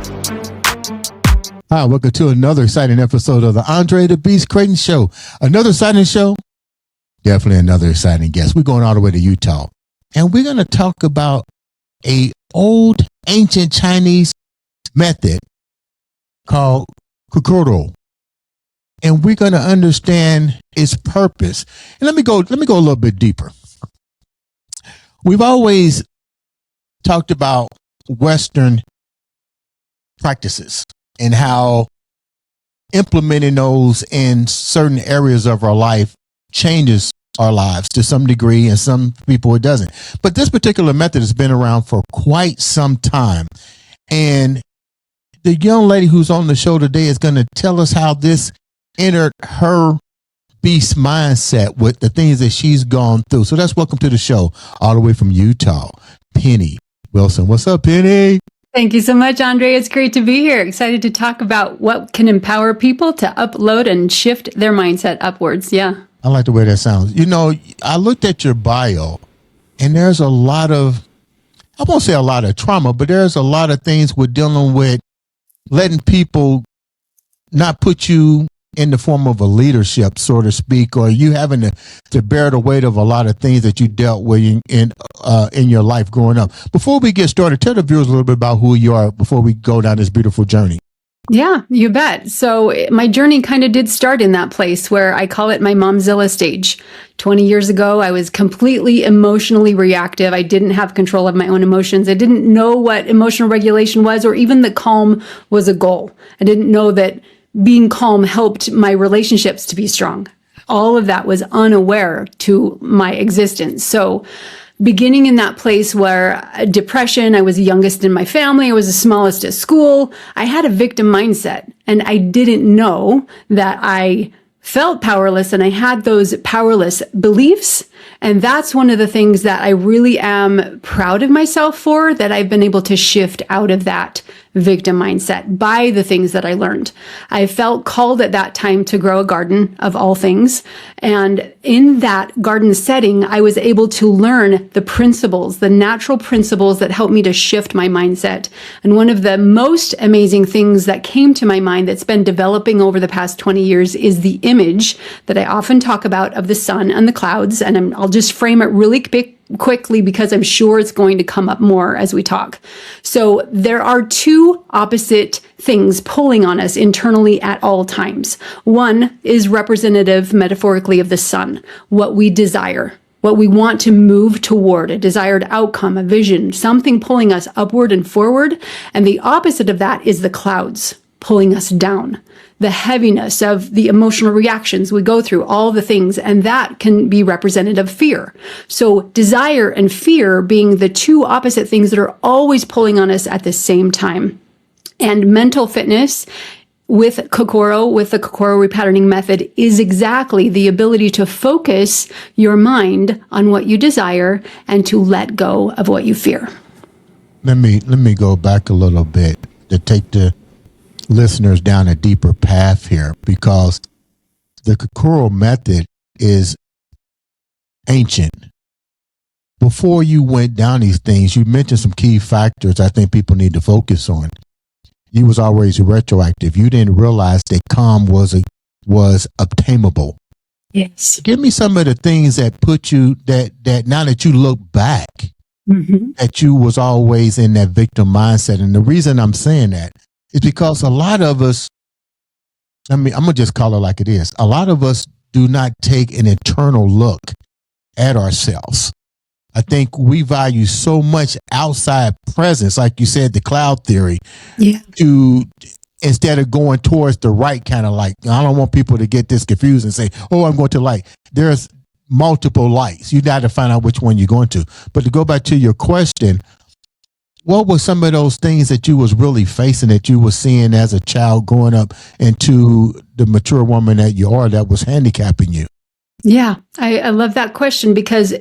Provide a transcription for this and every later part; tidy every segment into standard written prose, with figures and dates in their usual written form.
Hi, welcome to another exciting episode of the Andre the Beast Creighton Show. Another exciting show, definitely another exciting guest. We're going all the way to Utah, and we're going to talk about a old ancient Chinese method called Kokoro, and we're going to understand its purpose. And let me go a little bit deeper. We've always talked about Western practices and how implementing those in certain areas of our life changes our lives to some degree, and some people it doesn't. But this particular method has been around for quite some time. And the young lady who's on the show today is going to tell us how this entered her beast mindset with the things that she's gone through. So let's welcome to the show, all the way from Utah, Pennie Wilson. What's up, Pennie? Thank you so much, Andre. It's great to be here. Excited to talk about what can empower people to upload and shift their mindset upwards. Yeah. I like the way that sounds. You know, I looked at your bio, and there's a lot of, I won't say a lot of trauma, but there's a lot of things we're dealing with, letting people not put you in the form of a leadership, so to speak, or you having to bear the weight of a lot of things that you dealt with in your life growing up. Before we get started, tell the viewers a little bit about who you are before we go down this beautiful journey. Yeah, you bet. So my journey kind of did start in that place where I call it my momzilla stage. 20 years ago, I was completely emotionally reactive. I didn't have control of my own emotions. I didn't know what emotional regulation was, or even that calm was a goal. I didn't know that being calm helped my relationships to be strong. All of that was unaware to my existence. So beginning in that place where depression, I was the youngest in my family, I was the smallest at school, I had a victim mindset, and I didn't know that I felt powerless and I had those powerless beliefs. And that's one of the things that I really am proud of myself for, that I've been able to shift out of that victim mindset by the things that I learned. I felt called at that time to grow a garden of all things. And in that garden setting, I was able to learn the principles, the natural principles that helped me to shift my mindset. And one of the most amazing things that came to my mind that's been developing over the past 20 years is the image that I often talk about of the sun and the clouds. And I'll just frame it really quickly because I'm sure it's going to come up more as we talk. So there are two opposite things pulling on us internally at all times. One is representative metaphorically of the sun, what we desire, what we want to move toward, a desired outcome, a vision, something pulling us upward and forward. And the opposite of that is the clouds pulling us down, the heaviness of the emotional reactions we go through, all the things, and that can be representative of fear. So desire and fear being the two opposite things that are always pulling on us at the same time. And mental fitness with Kokoro, with the Kokoro repatterning method, is exactly the ability to focus your mind on what you desire and to let go of what you fear. Let me go back a little bit to take the listeners down a deeper path here, because the Kokoro method is ancient. Before you went down these things, you mentioned some key factors I think people need to focus on. You was always retroactive. You didn't realize that calm was obtainable. Yes. Give me some of the things that put you that now that you look back, that you was always in that victim mindset. And the reason I'm saying that is because a lot of us, I'm going to just call it like it is. A lot of us do not take an internal look at ourselves. I think we value so much outside presence, like you said, the cloud theory, to instead of going towards the right kind of light. I don't want people to get this confused and say, oh, I'm going to light. There's multiple lights. You got to find out which one you're going to. But to go back to your question, what were some of those things that you was really facing, that you were seeing as a child growing up into the mature woman that you are, that was handicapping you? Yeah, I love that question, because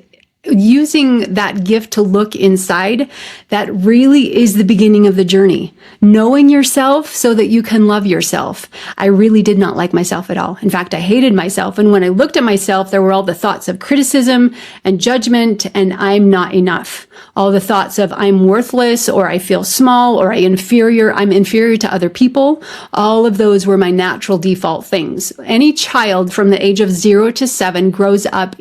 using that gift to look inside, that really is the beginning of the journey. Knowing yourself so that you can love yourself. I really did not like myself at all. In fact, I hated myself. And when I looked at myself, there were all the thoughts of criticism and judgment, and I'm not enough. All the thoughts of I'm worthless, or I feel small, or I'm inferior to other people. All of those were my natural default things. Any child from the age of 0 to 7 grows up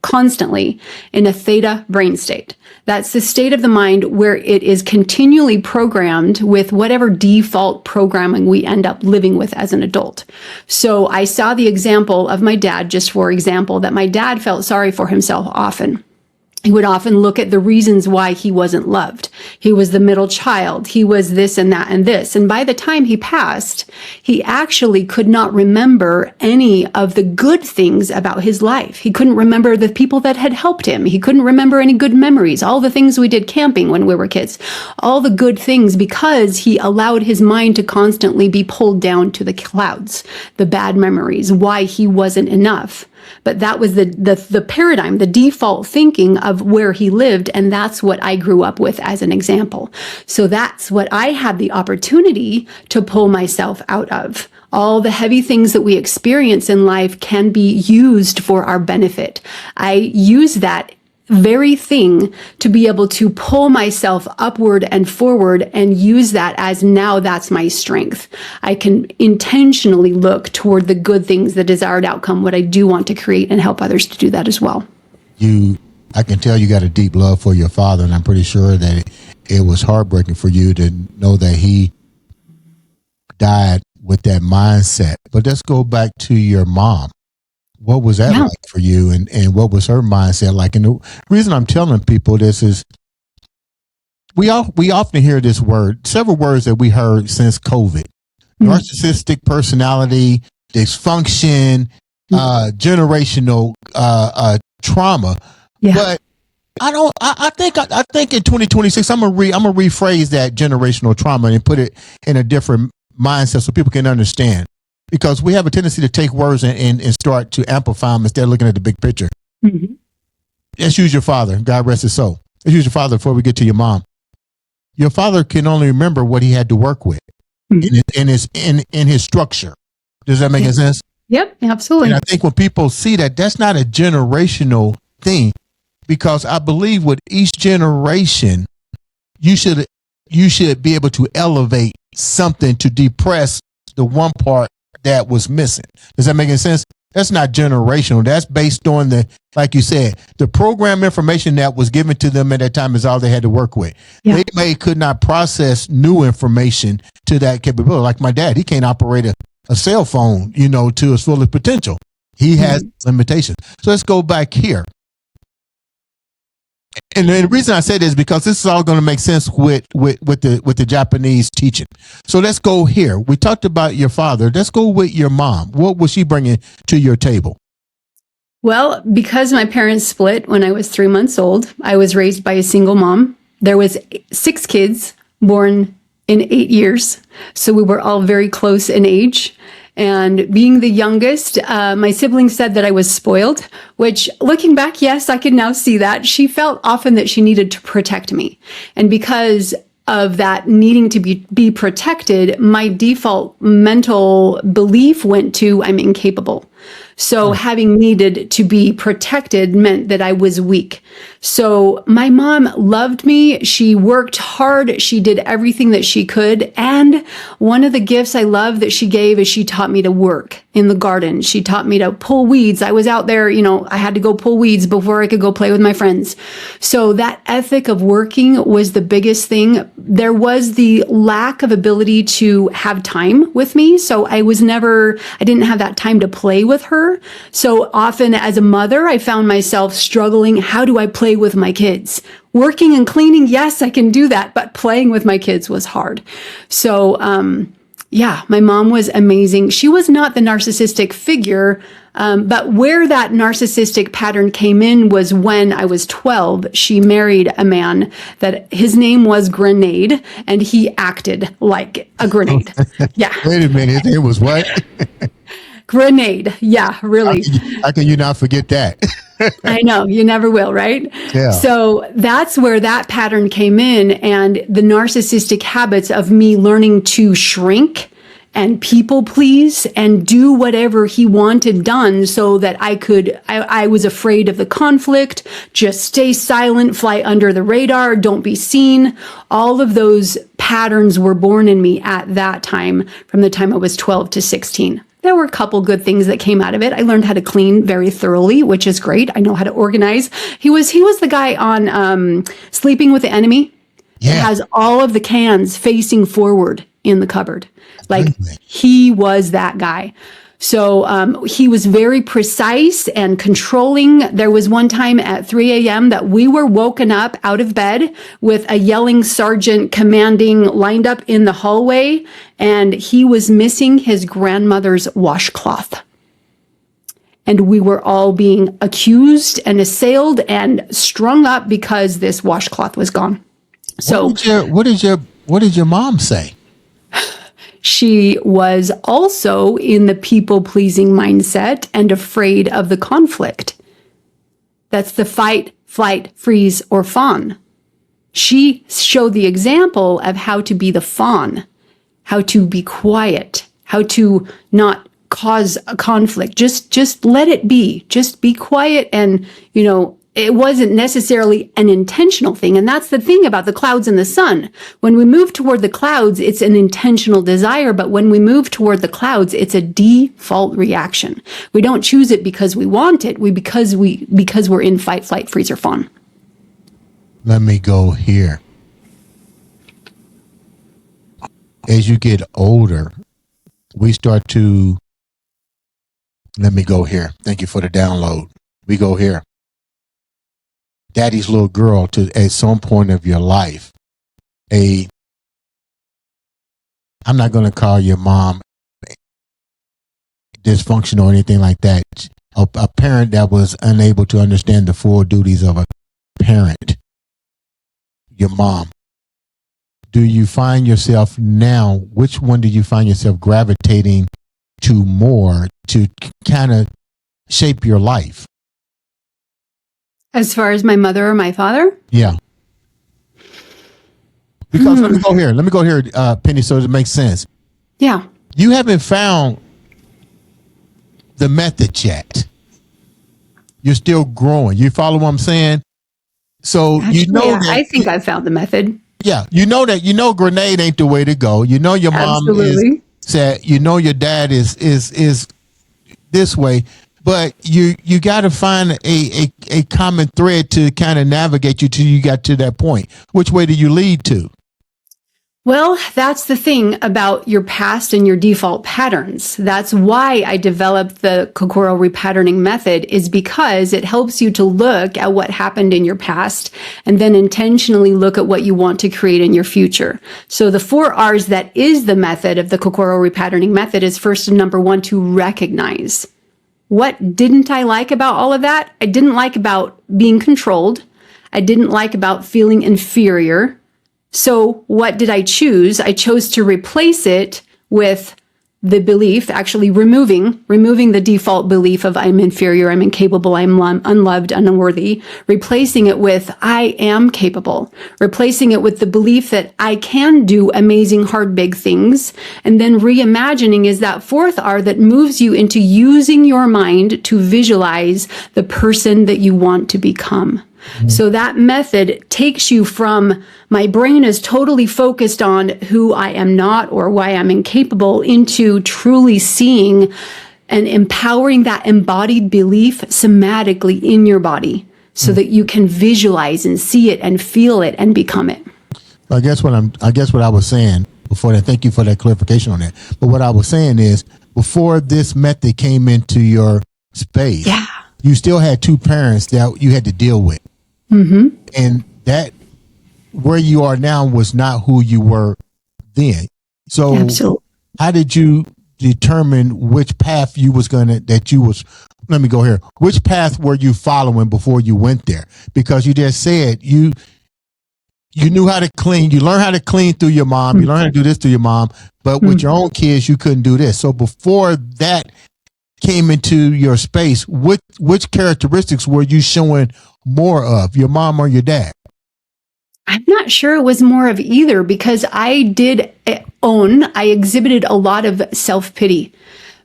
constantly in a theta brain state. That's the state of the mind where it is continually programmed with whatever default programming we end up living with as an adult. So I saw the example of my dad, just for example, that my dad felt sorry for himself often. He would often look at the reasons why he wasn't loved. He was the middle child. He was this and that and this. And by the time he passed, he actually could not remember any of the good things about his life. He couldn't remember the people that had helped him. He couldn't remember any good memories, all the things we did camping when we were kids, all the good things, because he allowed his mind to constantly be pulled down to the clouds, the bad memories, why he wasn't enough. But that was the paradigm, the default thinking of where he lived. And that's what I grew up with as an example. So that's what I had the opportunity to pull myself out of. All the heavy things that we experience in life can be used for our benefit. I use that very thing to be able to pull myself upward and forward and use that as now that's my strength. I can intentionally look toward the good things, the desired outcome, what I do want to create, and help others to do that as well. I can tell you got a deep love for your father, and I'm pretty sure that it was heartbreaking for you to know that he died with that mindset. But let's go back to your mom. What was that like for you, and what was her mindset like? And the reason I'm telling people this is we often hear this word, several words that we heard since COVID: narcissistic personality, dysfunction, generational trauma. Yeah. But I think in 2026 I'm gonna rephrase that generational trauma and put it in a different mindset so people can understand. Because we have a tendency to take words and start to amplify them instead of looking at the big picture. Mm-hmm. Let's use your father. God rest his soul. Let's use your father before we get to your mom. Your father can only remember what he had to work with in his structure. Does that make any sense? Yep, absolutely. And I think when people see that, that's not a generational thing, because I believe with each generation, you should be able to elevate something to depress the one part that was missing. Does that make any sense? That's not generational. That's based on like you said, the program information that was given to them at that time is all they had to work with. Yeah. They could not process new information to that capability. Like my dad, he can't operate a cell phone, to its fullest potential. He has limitations. So let's go back here. And the reason I say this is because this is all going to make sense with the Japanese teaching. So let's go here. We talked about your father. Let's go with your mom. What was she bringing to your table? Well, because my parents split when I was 3 months old, I was raised by a single mom. There was 6 kids born in 8 years. So we were all very close in age. And being the youngest, my siblings said that I was spoiled, which looking back, yes, I can now see that. She felt often that she needed to protect me. And because of that needing to be protected, my default mental belief went to I'm incapable. So having needed to be protected meant that I was weak. So my mom loved me. She worked hard. She did everything that she could. And one of the gifts I love that she gave is she taught me to work in the garden. She taught me to pull weeds. I was out there, I had to go pull weeds before I could go play with my friends. So that ethic of working was the biggest thing. There was the lack of ability to have time with me. So I didn't have that time to play with her. So often as a mother, I found myself struggling. How do I play with my kids? Working and cleaning, yes, I can do that, but playing with my kids was hard. So, my mom was amazing. She was not the narcissistic figure, but where that narcissistic pattern came in was when I was 12. She married a man that his name was Grenade, and he acted like a grenade. Yeah. Wait a minute, it was what? Grenade. Yeah, really. How can you not forget that? I know, you never will, right? Yeah. So that's where that pattern came in, and the narcissistic habits of me learning to shrink and people please and do whatever he wanted done so that I was afraid of the conflict, just stay silent, fly under the radar, don't be seen. All of those patterns were born in me at that time, from the time I was 12 to 16. There were a couple good things that came out of it. I learned how to clean very thoroughly, which is great. I know how to organize. He was the guy on Sleeping with the Enemy. Yeah. It has all of the cans facing forward in the cupboard. Like, he was that guy. So he was very precise and controlling. There was one time at 3 a.m. that we were woken up out of bed with a yelling sergeant commanding lined up in the hallway, and he was missing his grandmother's washcloth. And we were all being accused and assailed and strung up because this washcloth was gone. So what did your mom say? She was also in the people-pleasing mindset and afraid of the conflict. That's the fight, flight, freeze, or fawn. She showed the example of how to be the fawn, how to be quiet, how to not cause a conflict. Just let it be. Just be quiet, and, it wasn't necessarily an intentional thing. And that's the thing about the clouds and the sun. When we move toward the clouds, it's an intentional desire. But when we move toward the clouds, it's a default reaction. We don't choose it because we want it. Because we're in fight, flight, freeze, or fawn. Let me go here. As you get older, we start to, let me go here. Thank you for the download. We go here. Daddy's little girl, to at some point of your life, I'm not going to call your mom dysfunctional or anything like that. A parent that was unable to understand the full duties of a parent, your mom. Do you find yourself now, which one do you find yourself gravitating to more to kind of shape your life? As far as my mother or my father? Yeah. Because let me go here, Pennie, so it makes sense. Yeah. You haven't found the method yet. You're still growing. You follow what I'm saying? So Actually, that I think I found the method. Yeah, grenade ain't the way to go. Your mom Absolutely. said, your dad is this way. But you got to find a common thread to kind of navigate you till you got to that point. Which way do you lead to? Well, that's the thing about your past and your default patterns. That's why I developed the Kokoro repatterning method, is because it helps you to look at what happened in your past and then intentionally look at what you want to create in your future. So the 4 R's that is the method of the Kokoro repatterning method is, first and number 1, to recognize. What didn't I like about all of that? I didn't like about being controlled. I didn't like about feeling inferior. So what did I choose? I chose to replace it with the belief, actually removing the default belief of I'm inferior, I'm incapable, I'm unloved, unworthy, replacing it with I am capable, replacing it with the belief that I can do amazing, hard, big things, and then reimagining is that 4th R that moves you into using your mind to visualize the person that you want to become. So that method takes you from my brain is totally focused on who I am not or why I'm incapable into truly seeing and empowering that embodied belief somatically in your body so that you can visualize and see it and feel it and become it. I guess what I was saying before that, thank you for that clarification on that. But what I was saying is, before this method came into your space, you still had 2 parents that you had to deal with. Mm-hmm. And that where you are now was not who you were then. So Absolutely. How did you determine which path let me go here. Which path were you following before you went there? Because you just said you knew how to clean. You learned how to clean through your mom. You learned how to do this through your mom. But with your own kids, you couldn't do this. So before that came into your space, which characteristics were you showing more of, your mom or your dad? I'm not sure it was more of either, because I exhibited a lot of self-pity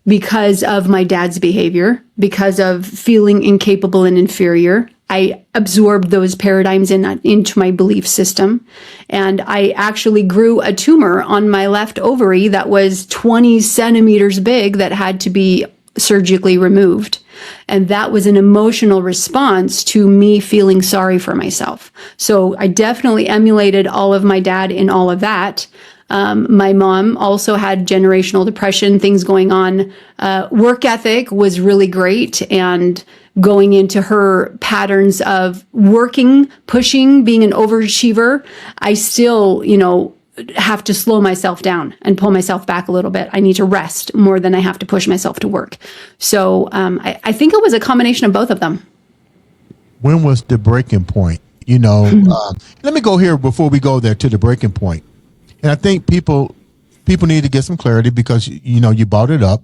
because of my dad's behavior, because of feeling incapable and inferior. I absorbed those paradigms into my belief system. And I actually grew a tumor on my left ovary that was 20 centimeters big that had to be surgically removed. And that was an emotional response to me feeling sorry for myself. So I definitely emulated all of my dad in all of that. My mom also had generational depression, things going on. Work ethic was really great, and going into her patterns of working, pushing, being an overachiever, I still, have to slow myself down and pull myself back a little bit. I need to rest more than I have to push myself to work. So I think it was a combination of both of them. When was the breaking point? Let me go here before we go there to the breaking point. And I think people need to get some clarity, because, you brought it up.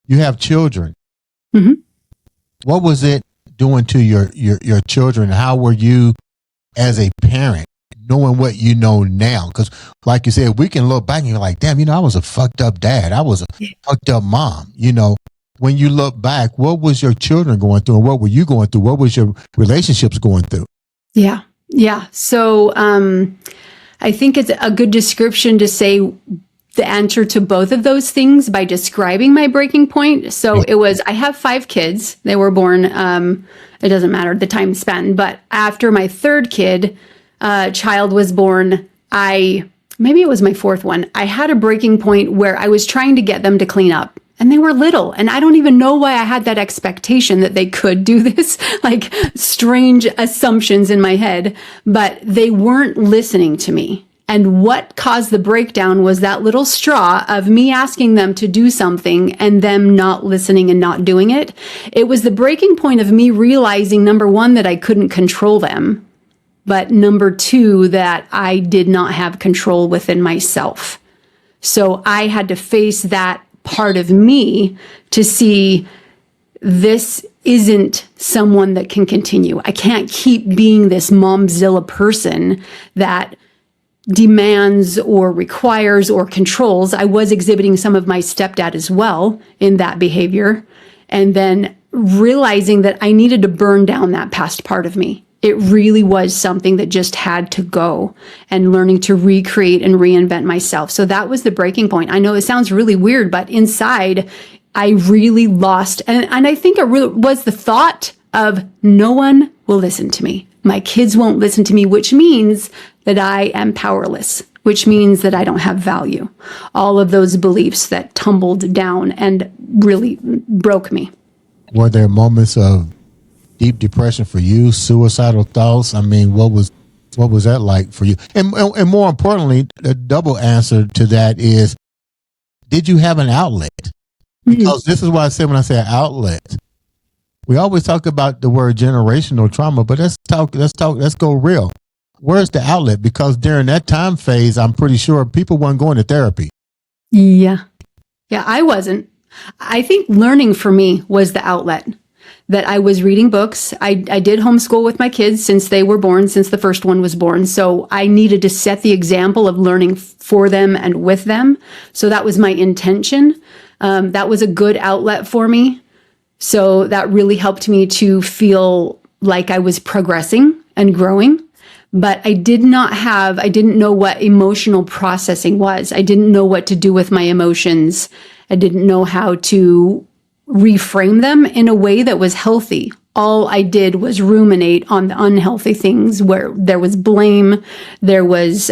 You have children. Mm-hmm. What was it doing to your children? How were you as a parent, knowing what you know now? Because like you said, we can look back and you're like, damn, I was a fucked up dad. I was a fucked up mom. When you look back, what was your children going through, and what were you going through? What was your relationships going through? Yeah. So I think it's a good description to say the answer to both of those things by describing my breaking point. So it was, I have 5 kids. They were born, it doesn't matter the time span, but after my third child was born, maybe it was my 4th one, I had a breaking point where I was trying to get them to clean up. And they were little, and I don't even know why I had that expectation that they could do this, like strange assumptions in my head, but they weren't listening to me. And what caused the breakdown was that little straw of me asking them to do something and them not listening and not doing it. It was the breaking point of me realizing, number 1, that I couldn't control them, but number 2, that I did not have control within myself. So I had to face that part of me to see this isn't someone that can continue. I can't keep being this momzilla person that demands or requires or controls. I was exhibiting some of my stepdad as well in that behavior. And then realizing that I needed to burn down that past part of me. It really was something that just had to go, and learning to recreate and reinvent myself. So that was the breaking point. I know it sounds really weird, but inside I really lost. And I think it really was the thought of, no one will listen to me. My kids won't listen to me, which means that I am powerless, which means that I don't have value. All of those beliefs that tumbled down and really broke me. Were there moments of deep depression for you, suicidal thoughts? I mean, what was that like for you? And more importantly, the double answer to that is, did you have an outlet? Because this is what I said when I say outlet. We always talk about the word generational trauma, but let's go real. Where's the outlet? Because during that time phase, I'm pretty sure people weren't going to therapy. Yeah, I wasn't. I think learning for me was the outlet. That I was reading books. I did homeschool with my kids since they were born, since the first one was born. So I needed to set the example of learning for them and with them. So that was my intention. That was a good outlet for me. So that really helped me to feel like I was progressing and growing. But I didn't know what emotional processing was. I didn't know what to do with my emotions. I didn't know how to reframe them in a way that was healthy. All I did was ruminate on the unhealthy things, where there was blame, there was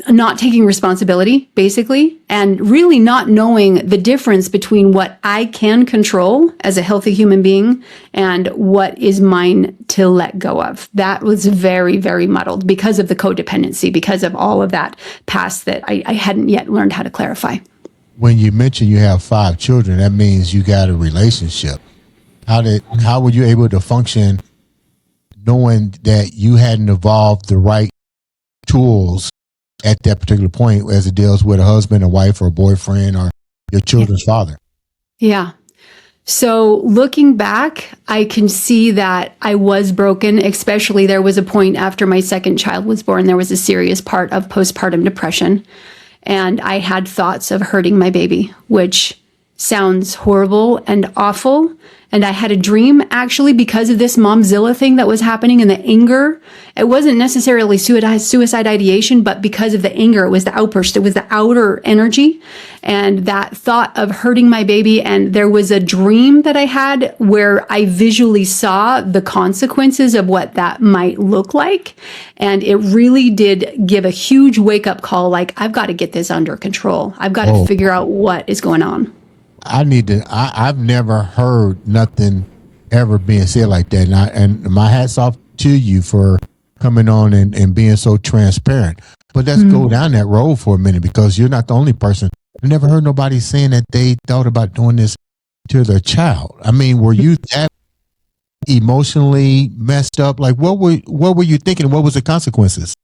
not taking responsibility, basically, and really not knowing the difference between what I can control as a healthy human being and what is mine to let go of. That was very, very muddled because of the codependency, because of all of that past that I hadn't yet learned how to clarify. When you mention you have 5 children, that means you got a relationship. How were you able to function knowing that you hadn't evolved the right tools at that particular point as it deals with a husband, a wife, or a boyfriend, or your children's father? Yeah. So looking back, I can see that I was broken, especially there was a point after my second child was born, there was a serious part of postpartum depression. And I had thoughts of hurting my baby, which sounds horrible and awful. And I had a dream actually because of this Momzilla thing that was happening and the anger. It wasn't necessarily suicide ideation, but because of the anger, it was the outburst, it was the outer energy and that thought of hurting my baby. And there was a dream that I had where I visually saw the consequences of what that might look like. And it really did give a huge wake up call. Like, I've got to get this under control. I've got to figure out what is going on. I've never heard nothing ever being said like that. And my hat's off to you for coming on and being so transparent. But let's go down that road for a minute, because you're not the only person. I never heard nobody saying that they thought about doing this to their child. I mean, were you that emotionally messed up? Like, what were you thinking? What was the consequences?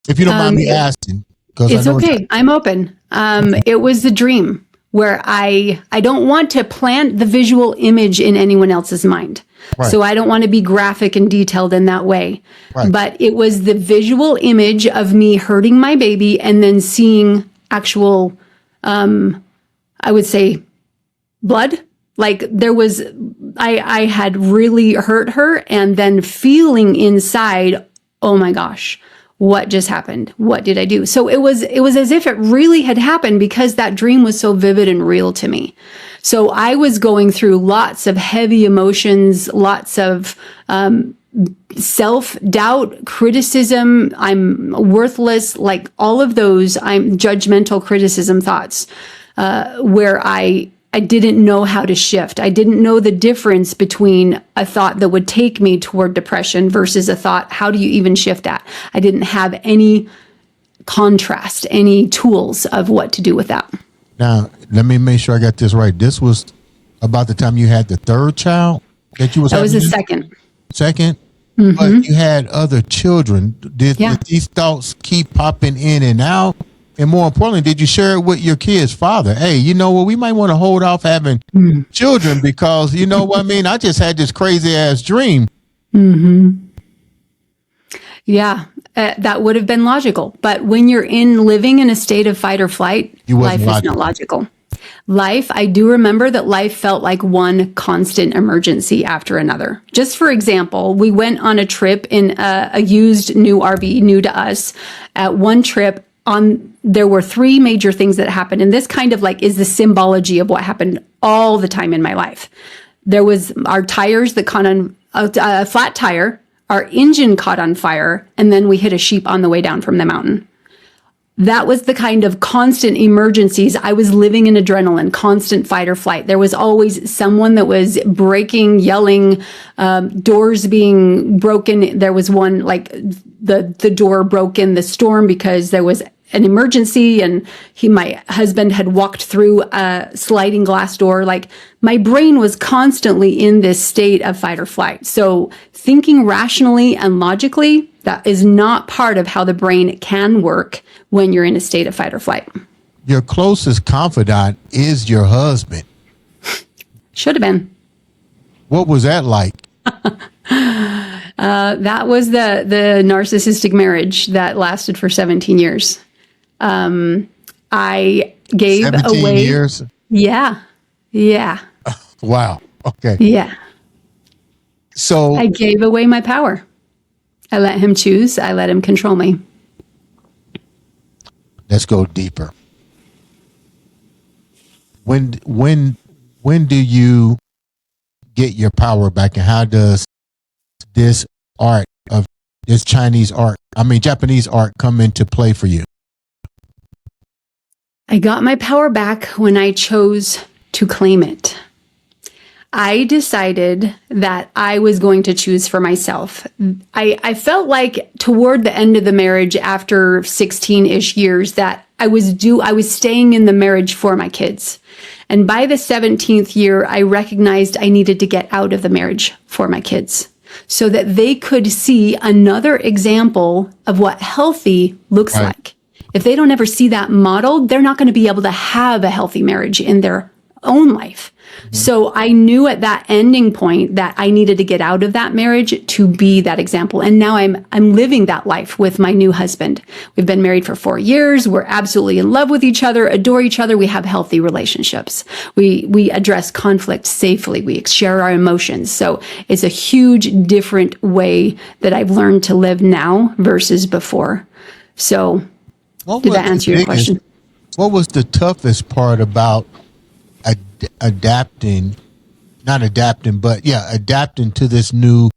If you don't mind me asking. It's okay. I'm open. It was the dream where I don't want to plant the visual image in anyone else's mind. Right. So I don't want to be graphic and detailed in that way. Right. But it was the visual image of me hurting my baby and then seeing actual, I would say, blood. Like there was, I had really hurt her and then feeling inside, oh my gosh, what just happened? What did I do? So it was as if it really had happened because that dream was so vivid and real to me. So I was going through lots of heavy emotions, lots of self-doubt, criticism, I'm worthless, like all of those I'm judgmental criticism thoughts, where I didn't know how to shift. I didn't know the difference between a thought that would take me toward depression versus a thought, how do you even shift that? I didn't have any contrast, any tools of what to do with that. Now, let me make sure I got this right. This was about the time you had the third child that you was having? That was the second. Second? Mm-hmm. But you had other children. Did these thoughts keep popping in and out? And more importantly, did you share it with your kid's father? Hey, you know what? We might want to hold off having children because, you know what I mean? I just had this crazy ass dream. Mm-hmm. Yeah, that would have been logical. But when you're living in a state of fight or flight, life is not logical. Life, I do remember that life felt like one constant emergency after another. Just for example, we went on a trip in a used new RV, new to us. At one trip, there were three major things that happened. And this kind of like is the symbology of what happened all the time in my life. There was our tires that caught on a flat tire, our engine caught on fire, and then we hit a sheep on the way down from the mountain. That was the kind of constant emergencies. I was living in adrenaline, constant fight or flight. There was always someone that was breaking, yelling, doors being broken. There was one, like the door broke in the storm because there was an emergency and my husband had walked through a sliding glass door. Like my brain was constantly in this state of fight or flight. So thinking rationally and logically, that is not part of how the brain can work when you're in a state of fight or flight. Your closest confidant is your husband. Should have been. What was that like? That was the narcissistic marriage that lasted for 17 years. I gave 17 away. years? Yeah. Wow. Okay. Yeah. So I gave away my power. I let him choose. I let him control me. Let's go deeper. When do you get your power back, and how does this Japanese art come into play for you? I got my power back when I chose to claim it. I decided that I was going to choose for myself. I felt like toward the end of the marriage, after 16-ish years, that I was staying in the marriage for my kids. And by the 17th year, I recognized I needed to get out of the marriage for my kids so that they could see another example of what healthy looks like. If they don't ever see that modeled, they're not going to be able to have a healthy marriage in their own life. So I knew at that ending point that I needed to get out of that marriage to be that example. And now I'm living that life with my new husband. We've been married for 4 years. We're absolutely in love with each other, adore each other. We have healthy relationships. We address conflict safely. We share our emotions. So it's a huge different way that I've learned to live now versus before. So did that answer your question? What was the toughest part about adapting to this new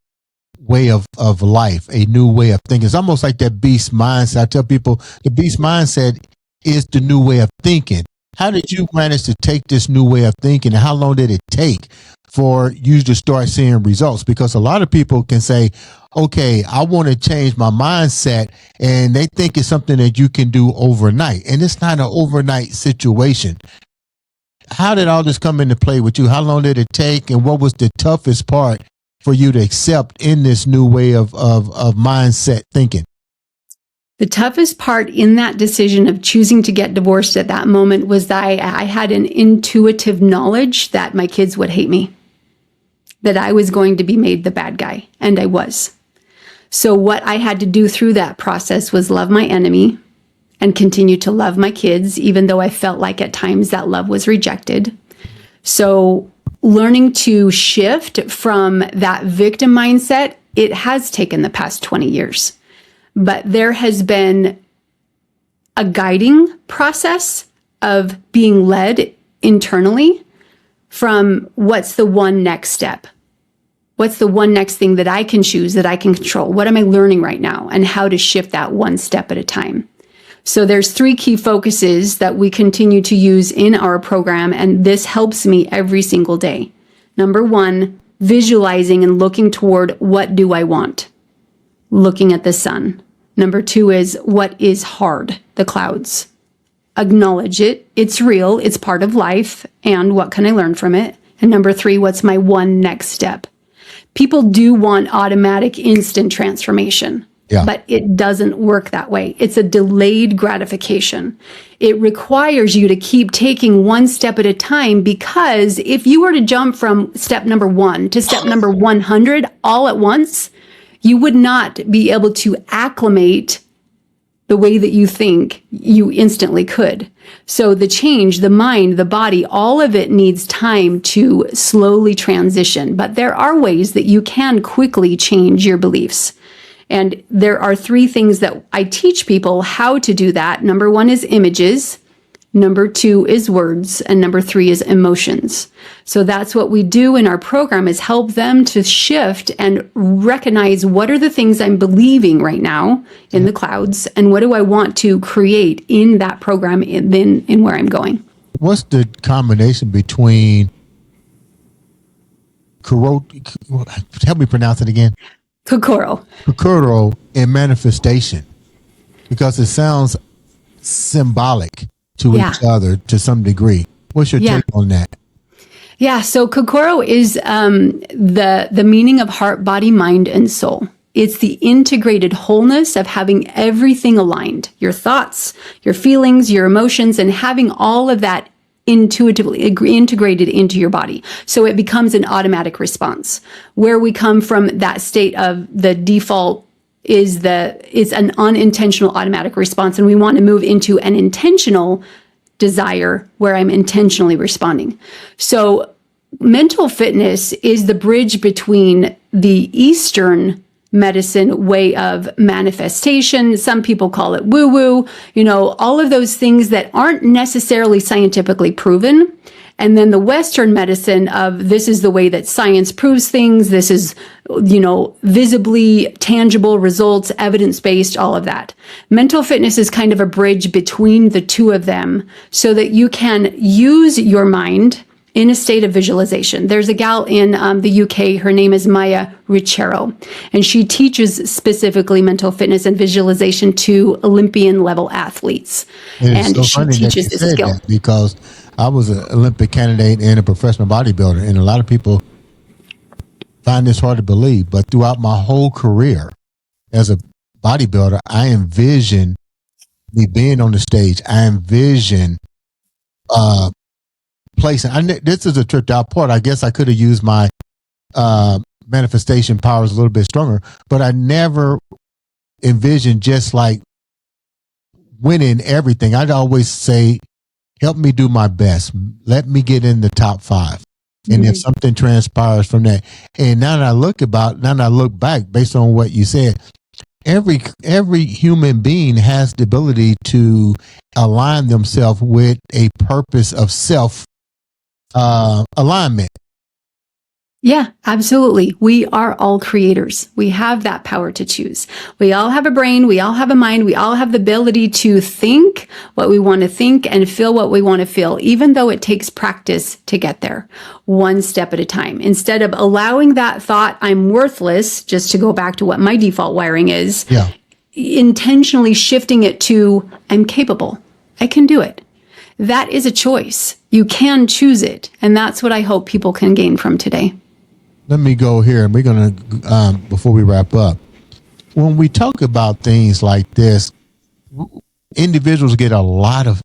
way of life, a new way of thinking? It's almost like that beast mindset. I tell people the beast mindset is the new way of thinking. How did you manage to take this new way of thinking, and how long did it take for you to start seeing results? Because a lot of people can say, okay, I want to change my mindset, and they think it's something that you can do overnight, and it's not an overnight situation. How did all this come into play with you? How long did it take, and what was the toughest part for you to accept in this new way of mindset thinking? The toughest part in that decision of choosing to get divorced at that moment was that I had an intuitive knowledge that my kids would hate me, that I was going to be made the bad guy, and I was. So what I had to do through that process was love my enemy and continue to love my kids, even though I felt like at times that love was rejected. So learning to shift from that victim mindset, it has taken the past 20 years. But there has been a guiding process of being led internally from what's the one next step? What's the one next thing that I can choose, that I can control? What am I learning right now? And how to shift that one step at a time. So there's 3 key focuses that we continue to use in our program, and this helps me every single day. Number 1, visualizing and looking toward what do I want? Looking at the sun. Number 2 is what is hard? The clouds. Acknowledge it. It's real. It's part of life. And what can I learn from it? And number 3, what's my one next step? People do want automatic instant transformation. Yeah. But it doesn't work that way. It's a delayed gratification. It requires you to keep taking one step at a time, because if you were to jump from step number 1 to step number 100 all at once, you would not be able to acclimate the way that you think you instantly could. So the change, the mind, the body, all of it needs time to slowly transition. But there are ways that you can quickly change your beliefs. And there are 3 things that I teach people how to do that. Number 1 is images. Number 2 is words. And number 3 is emotions. So that's what we do in our program, is help them to shift and recognize what are the things I'm believing right now in the clouds, and what do I want to create in that program in where I'm going. What's the combination between help me pronounce it again? Kokoro and manifestation, because it sounds symbolic to each other to some degree. What's your take on that? Yeah, so Kokoro is the meaning of heart, body, mind, and soul. It's the integrated wholeness of having everything aligned, your thoughts, your feelings, your emotions, and having all of that intuitively integrated into your body. So it becomes an automatic response. Where we come from that state of the default is it's an unintentional automatic response, and we want to move into an intentional desire where I'm intentionally responding. So mental fitness is the bridge between the Eastern medicine way of manifestation. Some people call it woo-woo, all of those things that aren't necessarily scientifically proven. And then the Western medicine of this is the way that science proves things. This is, visibly tangible results, evidence-based, all of that. Mental fitness is kind of a bridge between the two of them so that you can use your mind in a state of visualization. There's a gal in the UK, her name is Maya Richero, and she teaches specifically mental fitness and visualization to Olympian level athletes. And so she teaches this skill. Because I was an Olympic candidate and a professional bodybuilder, and a lot of people find this hard to believe, but throughout my whole career as a bodybuilder, I envision me being on the stage. I envision place. This is a tripped out part. I guess I could have used my manifestation powers a little bit stronger, but I never envisioned just like winning everything. I'd always say, help me do my best. Let me get in the top 5. And if something transpires from that, and now that I look back based on what you said, every human being has the ability to align themselves with a purpose of self alignment. Yeah, absolutely. We are all creators. We have that power to choose. We all have a brain. We all have a mind. We all have the ability to think what we want to think and feel what we want to feel, even though it takes practice to get there, one step at a time. Instead of allowing that thought, I'm worthless, just to go back to what my default wiring is, intentionally shifting it to, I'm capable. I can do it. That is a choice. You can choose it. And that's what I hope people can gain from today. Let me go here, and we're going to, before we wrap up, when we talk about things like this, individuals get a lot of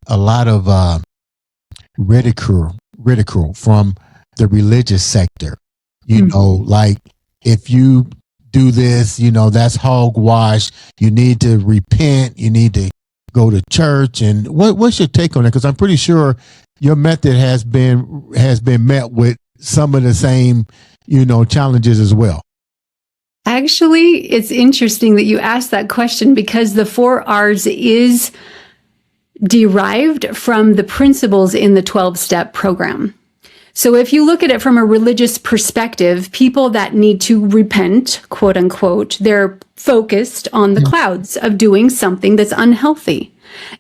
ridicule from the religious sector. You know, like if you do this, that's hogwash. You need to repent. You need to go to church. And what's your take on it? Because I'm pretty sure your method has been met with some of the same challenges as well. Actually, it's interesting that you asked that question, because the 4 R's is derived from the principles in the 12-step program. So if you look at it from a religious perspective, people that need to repent, quote unquote, they're focused on the clouds of doing something that's unhealthy.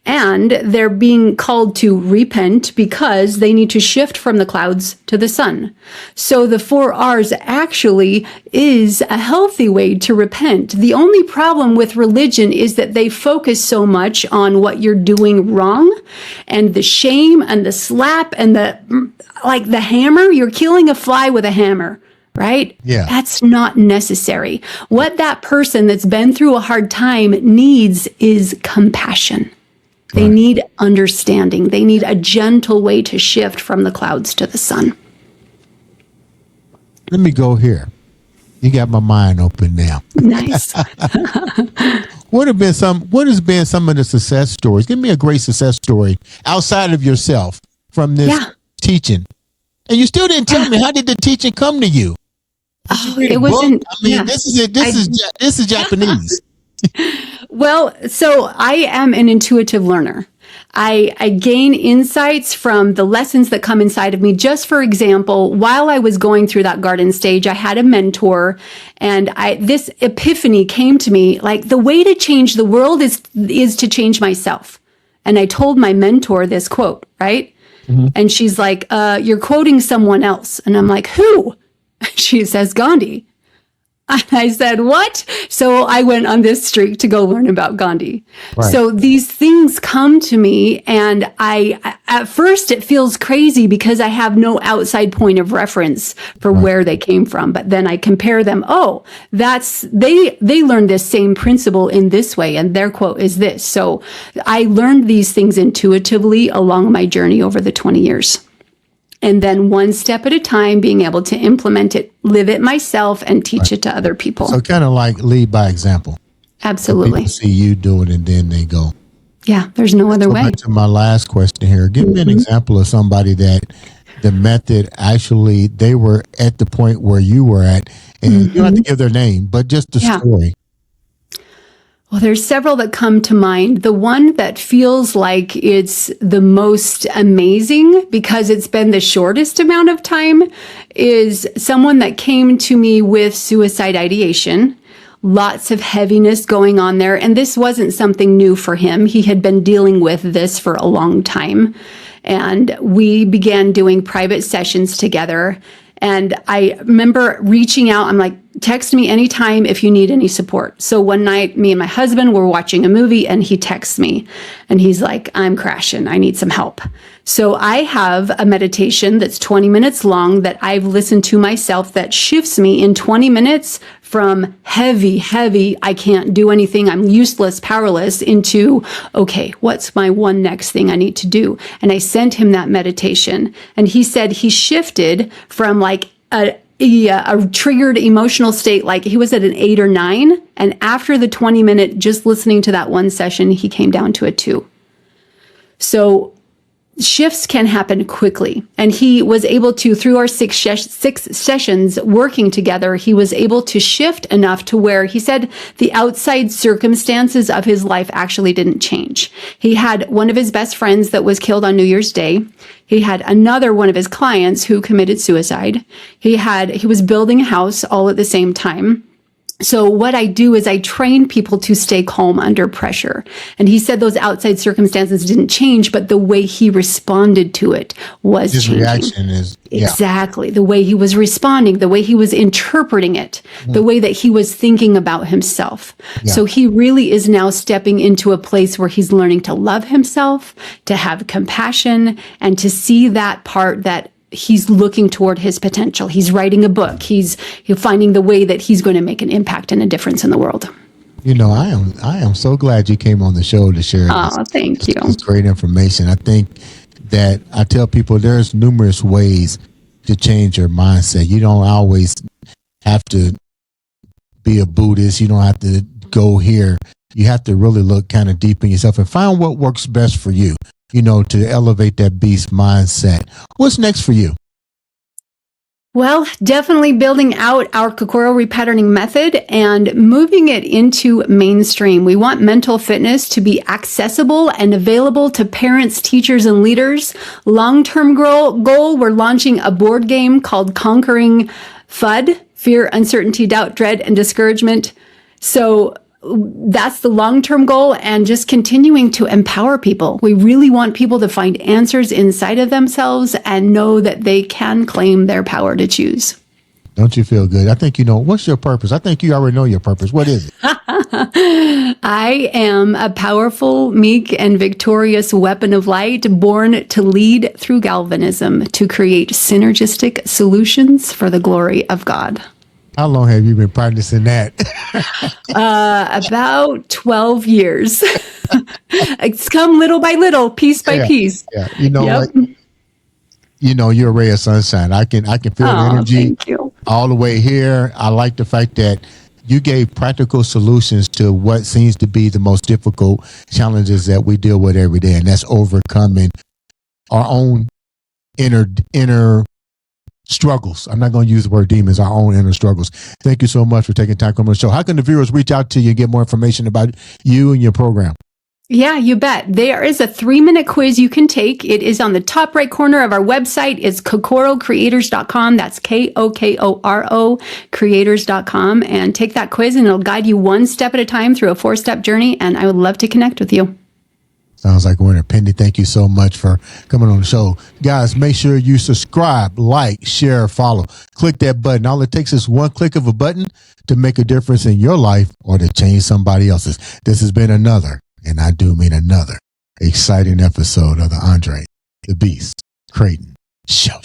And they're being called to repent because they need to shift from the clouds to the sun. So the 4 R's actually is a healthy way to repent. The only problem with religion is that they focus so much on what you're doing wrong and the shame and the slap and the hammer. You're killing a fly with a hammer. Right? Yeah. That's not necessary. What that person that's been through a hard time needs is compassion. They need understanding. They need a gentle way to shift from the clouds to the sun. Let me go here. You got my mind open now. Nice. What has been some of the success stories? Give me a great success story outside of yourself from this teaching. And you still didn't tell me, how did the teaching come to you? It wasn't. This is Japanese. Well, so I am an intuitive learner. I gain insights from the lessons that come inside of me. Just for example, while I was going through that garden stage, I had a mentor, and this epiphany came to me, like, the way to change the world is to change myself. And I told my mentor this quote, right? And she's like, you're quoting someone else. And I'm like, who? She says, Gandhi. And I said, what? So I went on this streak to go learn about Gandhi. Right. So these things come to me, and at first it feels crazy because I have no outside point of reference for where they came from. But then I compare them. Oh, they learned this same principle in this way, and their quote is this. So I learned these things intuitively along my journey over the 20 years. And then one step at a time, being able to implement it, live it myself, and teach it to other people. So kind of like lead by example. Absolutely. People see you do it, and then they go. Yeah, there's no other way. Back to my last question here. Give me an example of somebody that the method actually, they were at the point where you were at. And you don't have to give their name, but just the story. Well, there's several that come to mind. The one that feels like it's the most amazing because it's been the shortest amount of time is someone that came to me with suicide ideation. Lots of heaviness going on there. And this wasn't something new for him. He had been dealing with this for a long time. And we began doing private sessions together. And I remember reaching out. I'm like, text me anytime if you need any support. So one night, me and my husband were watching a movie, and he texts me and he's like, I'm crashing. I need some help. So I have a meditation that's 20 minutes long that I've listened to myself that shifts me in 20 minutes from heavy, I can't do anything, I'm useless, powerless, into, okay, what's my one next thing I need to do? And I sent him that meditation. And he said he shifted from like a triggered emotional state, like he was at an 8 or 9. And after the 20-minute, just listening to that one session, he came down to a 2. So shifts can happen quickly. And he was able to, through our six sessions working together, he was able to shift enough to where he said the outside circumstances of his life actually didn't change. He had one of his best friends that was killed on New Year's Day. He had another one of his clients who committed suicide. He was building a house all at the same time. So what I do is I train people to stay calm under pressure. And he said those outside circumstances didn't change, but the way he responded to it was His changing. reaction is, Exactly. The way he was responding, the way he was interpreting it, the way that he was thinking about himself. Yeah. So he really is now stepping into a place where he's learning to love himself, to have compassion, and to see that part that he's looking toward his potential. He's writing a book. He's finding the way that he's going to make an impact and a difference in the world. You know, I am so glad you came on the show to share Thank you. this great information. I think that I tell people there's numerous ways to change your mindset. You don't always have to be a Buddhist. You don't have to go here. You have to really look kind of deep in yourself and find what works best for you, you know, to elevate that beast mindset. What's next for you? Well, definitely building out our Kokoro repatterning method and moving it into mainstream. We want mental fitness to be accessible and available to parents, teachers, and leaders. Long-term goal, we're launching a board game called Conquering FUD, Fear, Uncertainty, Doubt, Dread, and Discouragement. So that's the long-term goal, and just continuing to empower people. We really want people to find answers inside of themselves and know that they can claim their power to choose. Don't you feel good? I think you know. What's your purpose? I think you already know your purpose. What is it? I am a powerful, meek, and victorious weapon of light, born to lead through galvanism to create synergistic solutions for the glory of God. How long have you been practicing that? About 12 years. It's come little by little, piece by piece. Yeah, you know what? You know, you're a ray of sunshine. I can feel the energy all the way here. I like the fact that you gave practical solutions to what seems to be the most difficult challenges that we deal with every day, and that's overcoming our own inner struggles. I'm not going to use the word demons, our own inner struggles. Thank you so much for taking time to come on the show. How can the viewers reach out to you and get more information about you and your program? Yeah, you bet. There is a 3-minute quiz you can take. It is on the top right corner of our website. It's kokorocreators.com. That's KOKORO creators.com. And take that quiz and it'll guide you one step at a time through a 4-step journey. And I would love to connect with you. Sounds like a winner. Pennie, thank you so much for coming on the show. Guys, make sure you subscribe, like, share, follow. Click that button. All it takes is one click of a button to make a difference in your life or to change somebody else's. This has been another, and I do mean another, exciting episode of the Andre the Beast Creighton Show.